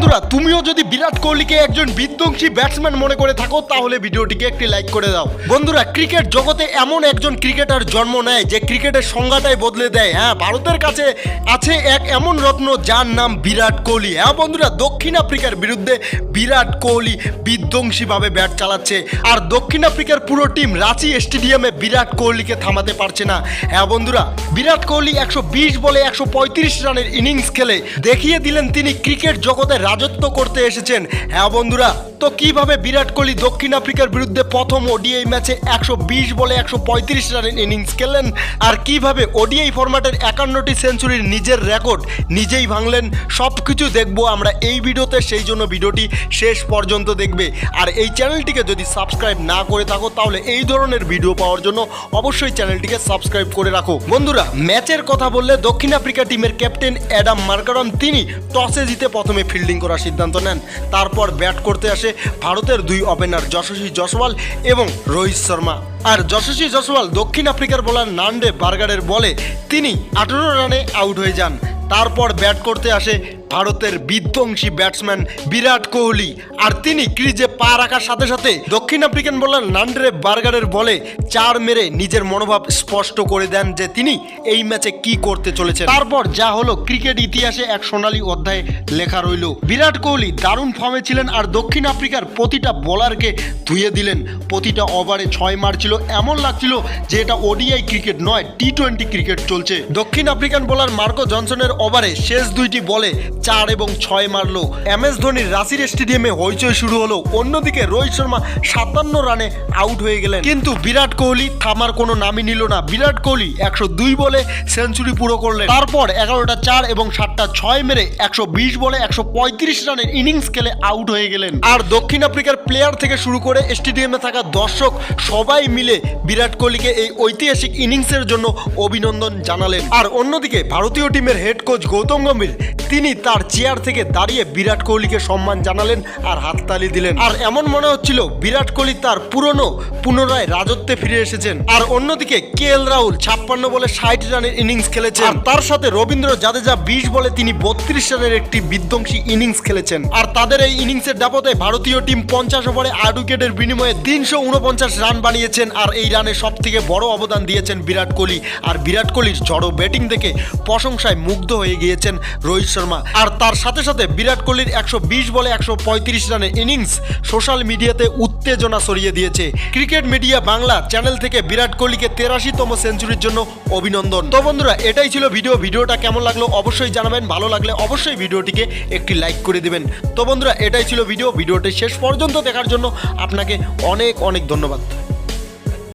বন্ধুরা তুমিও যদি বিরাট কোহলিকে একজন বিধ্বংসী ব্যাটসম্যান মনে করে থাকো তাহলে ভিডিওটিকে একটি লাইক করে দাও। বন্ধুরা ক্রিকেট জগতে এমন একজন ক্রিকেটার জন্ম নেয় যে ক্রিকেটের সংজ্ঞাটাই বদলে দেয়। হ্যাঁ, ভারতের কাছে আছে এক এমন রত্ন যার নাম বিরাট কোহলি। হ্যাঁ বন্ধুরা, দক্ষিণ আফ্রিকার বিরুদ্ধে বিরাট কোহলি বিধ্বংসীভাবে ব্যাট চালাচ্ছে আর দক্ষিণ আফ্রিকার পুরো টিম রাঁচি স্টেডিয়ামে বিরাট কোহলিকে থামাতে পারছে না। হ্যাঁ বন্ধুরা, বিরাট কোহলি 120 বলে 135 রানের ইনিংস খেলে দেখিয়ে দিলেন তিনি ক্রিকেট জগতে রাজত্ব করতে এসেছেন। হ্যাঁ বন্ধুরা, তো কিভাবে বিরাট কোহলি দক্ষিণ আফ্রিকার বিরুদ্ধে প্রথম ওডিআই ম্যাচে 120 বলে 135 রানের ইনিংস খেললেন আর কিভাবে ওডিআই ফরম্যাটের 51টি সেঞ্চুরির নিজের রেকর্ড নিজেই ভাঙলেন, সব কিছু দেখবো আমরা এই ভিডিওতে। সেই জন্য ভিডিওটি শেষ পর্যন্ত দেখবে আর এই চ্যানেলটিকে যদি সাবস্ক্রাইব না করে থাকো তাহলে এই ধরনের ভিডিও পাওয়ার জন্য অবশ্যই চ্যানেলটিকে সাবস্ক্রাইব করে রাখো। বন্ধুরা ম্যাচের কথা বললে দক্ষিণ আফ্রিকা টিমের ক্যাপ্টেন অ্যাডাম মার্কারন তিনি টসে জিতে প্রথমে ফিল্ডিং করার সিদ্ধান্ত নেন। তারপর ব্যাট করতে আসে ভারতের দুই ওপেনার যশস্বী জয়সওয়াল এবং রোহিত শর্মা। আর যশস্বী জয়সওয়াল দক্ষিণ আফ্রিকার বোলার নান্ডে বার্গারের বলে তিনি 18 রানে আউট হয়ে যান। তারপর ব্যাট করতে আসে ভারতের বিধ্বংসী ব্যাটসম্যান বিরাট কোহলি আর তিনি ক্রিজে পা রাখার সাথে সাথে দক্ষিণ আফ্রিকান বোলার নান্ডে বার্গারের বলে 4 মেরে নিজের মনোভাব স্পষ্ট করে দেন যে তিনি এই ম্যাচে কি করতে চলেছেন। তারপর যা হলো ক্রিকেট ইতিহাসে এক সোনালী অধ্যায় লেখা রইল। বিরাট কোহলি দারুণ ফর্মে ছিলেন আর দক্ষিণ আফ্রিকার প্রতিটা বোলারকে ধুয়ে দিলেন। প্রতিটা ওভারে 6 মারছিল, এমন লাগছিল যে এটা ওডিআই ক্রিকেট নয়, টি20 ক্রিকেট চলছে। দক্ষিণ আফ্রিকান বোলার মার্কো জনসনের ওভারে শেষ 2টি বলে 4 এবং 6 মারলো। MS ধোনির রাঁচির স্টেডিয়ামে হইচই শুরু হলো। অন্যদিকে রোহিত শর্মা 57 রানে আউট হয়ে গেলেন, কিন্তু বিরাট কোহলি থামার কোনো নামই নিল না। বিরাট কোহলি 102 বলে সেঞ্চুরি পুরো করলেন। তারপর 11টা 4 এবং 7টা 6 মেরে 120 বলে 135 রানের ইনিংস খেলে আউট হয়ে গেলেন। আর দক্ষিণ আফ্রিকার প্লেয়ার থেকে শুরু করে স্টেডিয়ামে থাকা দর্শক সবাই মিলে বিরাট কোহলিকে এই ঐতিহাসিক ইনিংসের জন্য অভিনন্দন জানালেন। আর অন্যদিকে ভারতীয় টিমের হেড কোচ গৌতম গম্ভীর তিনি তার চেয়ার থেকে দাঁড়িয়ে বিরাট কোহলিকে সম্মান জানালেন আর হাততালি দিলেন। আর এমন মনে হচ্ছিল বিরাট কোহলি তার পুনরায় রাজত্বে ফিরে এসেছেন। আর অন্যদিকে KL রাহুল 56 বলে 60 রানের ইনিংস খেলেছেন আর তার সাথে রবীন্দ্র জাদেজা 20 বলে তিনি 32 রানের একটি বিধ্বংসী ইনিংস খেলেছেন। আর তাদের এই ইনিংসের দাপটে ভারতীয় টিম 50 ওভারে 8 উইকেটের বিনিময়ে 349 রান বানিয়েছেন। আর এই রানে সব থেকে বড় অবদান দিয়েছেন বিরাট কোহলি। আর বিরাট কোহলির ঝড়ো ব্যাটিং দেখে প্রশংসায় মুগ্ধ হয়ে গিয়েছেন রোহিত শর্মা। আর তার সাথে সাথে বিরাট কোহলির 120 বলে 135 রানের ইনিংস সোশ্যাল মিডিয়াতে উত্তেজনা ছড়িয়ে দিয়েছে। ক্রিকেট মিডিয়া বাংলা চ্যানেল থেকে বিরাট কোহলিকে 83তম সেঞ্চুরির জন্য অভিনন্দন। তো বন্ধুরা এটাই ছিল ভিডিওটা কেমন লাগলো অবশ্যই জানাবেন। ভালো লাগলে অবশ্যই ভিডিওটিকে একটি লাইক করে দিবেন। তো বন্ধুরা এটাই ছিল ভিডিওটি শেষ পর্যন্ত দেখার জন্য আপনাকে অনেক অনেক ধন্যবাদ।